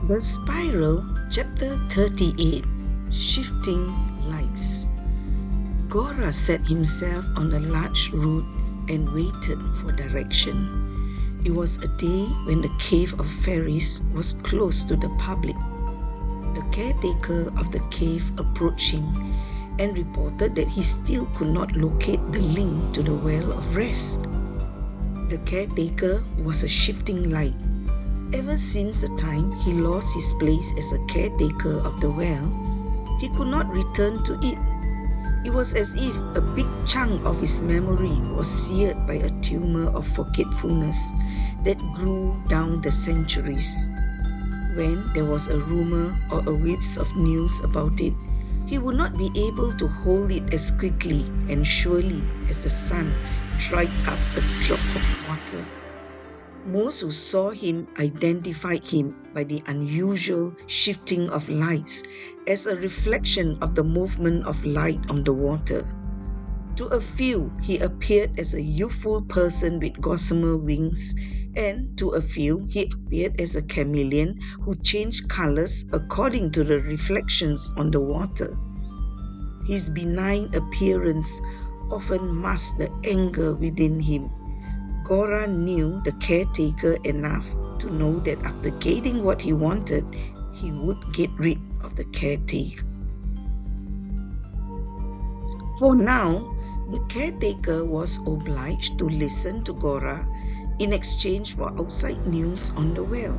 The Spiral, Chapter 38, Shifting Lights. Gora set himself on a large root and waited for direction. It was a day when the cave of fairies was closed to the public. The caretaker of the cave approached him and reported that he still could not locate the link to the Well of Rest. The caretaker was a shifting light. Ever since the time he lost his place as a caretaker of the well, he could not return to it. It was as if a big chunk of his memory was seared by a tumor of forgetfulness that grew down the centuries. When there was a rumor or a whiff of news about it, he would not be able to hold it as quickly and surely as the sun dried up a drop of water. Most who saw him identified him by the unusual shifting of lights as a reflection of the movement of light on the water. To a few, he appeared as a youthful person with gossamer wings, and to a few, he appeared as a chameleon who changed colors according to the reflections on the water. His benign appearance often masked the anger within him. Gora knew the caretaker enough to know that after getting what he wanted, he would get rid of the caretaker. For now, the caretaker was obliged to listen to Gora in exchange for outside news on the well.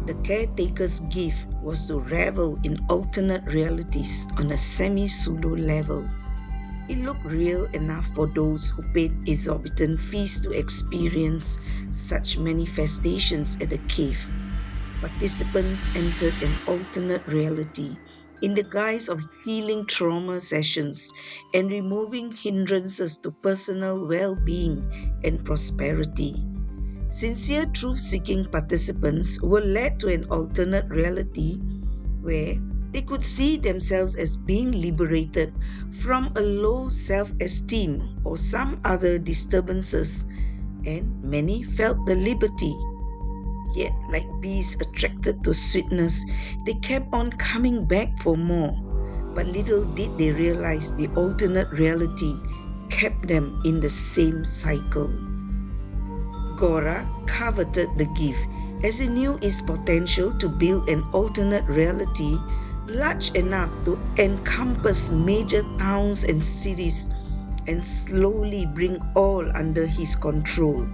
The caretaker's gift was to revel in alternate realities on a semi-pseudo level. It looked real enough for those who paid exorbitant fees to experience such manifestations at the cave. Participants entered an alternate reality in the guise of healing trauma sessions and removing hindrances to personal well-being and prosperity. Sincere truth-seeking participants were led to an alternate reality where they could see themselves as being liberated from a low self-esteem or some other disturbances, and many felt the liberty. Yet, like bees attracted to sweetness, they kept on coming back for more. But little did they realize the alternate reality kept them in the same cycle. Gora coveted the gift as he knew its potential to build an alternate reality large enough to encompass major towns and cities and slowly bring all under his control.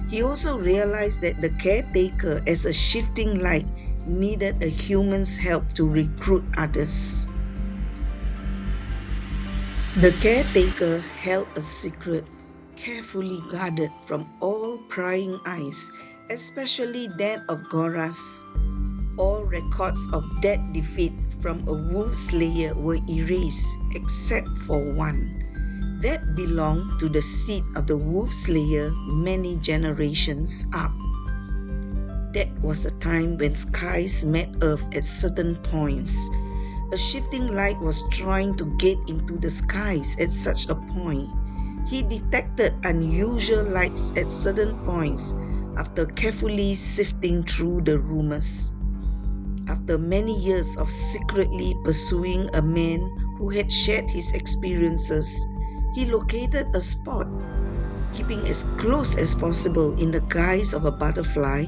He also realized that the caretaker as a shifting light needed a human's help to recruit others. The caretaker held a secret, carefully guarded from all prying eyes, especially that of Gora's. All records of that defeat from a wolf slayer were erased except for one. That belonged to the seed of the wolf slayer many generations up. That was a time when skies met earth at certain points. A shifting light was trying to get into the skies at such a point. He detected unusual lights at certain points after carefully sifting through the rumors. After many years of secretly pursuing a man who had shared his experiences, he located a spot. Keeping as close as possible in the guise of a butterfly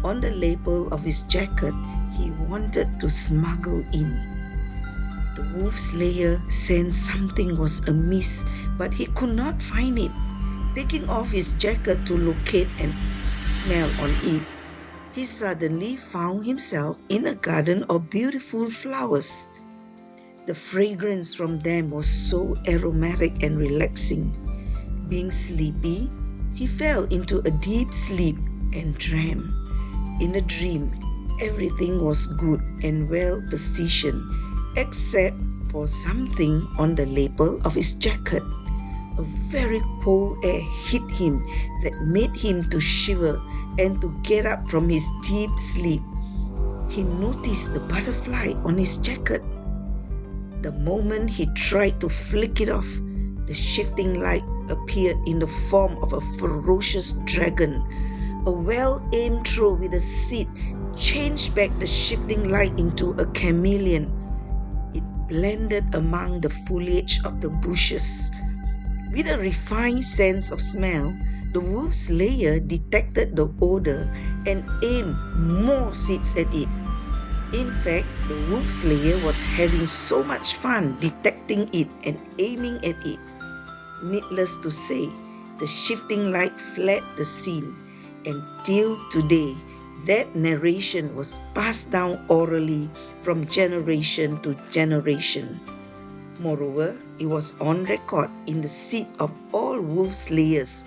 on the lapel of his jacket, he wanted to smuggle in. The wolf slayer sensed something was amiss, but he could not find it. Taking off his jacket to locate and smell on it, he suddenly found himself in a garden of beautiful flowers. The fragrance from them was so aromatic and relaxing. Being sleepy, he fell into a deep sleep and dreamed. In a dream, everything was good and well positioned, except for something on the lapel of his jacket. A very cold air hit him that made him to shiver and to get up from his deep sleep. He noticed the butterfly on his jacket. The moment he tried to flick it off, the shifting light appeared in the form of a ferocious dragon. A well-aimed throw with a seed changed back the shifting light into a chameleon. It blended among the foliage of the bushes. With a refined sense of smell, the wolf slayer detected the odor and aimed more seeds at it. In fact, the wolf slayer was having so much fun detecting it and aiming at it. Needless to say, the shifting light fled the scene, and till today, that narration was passed down orally from generation to generation. Moreover, it was on record in the seat of all wolf slayers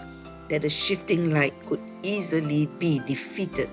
that the shifting light could easily be defeated.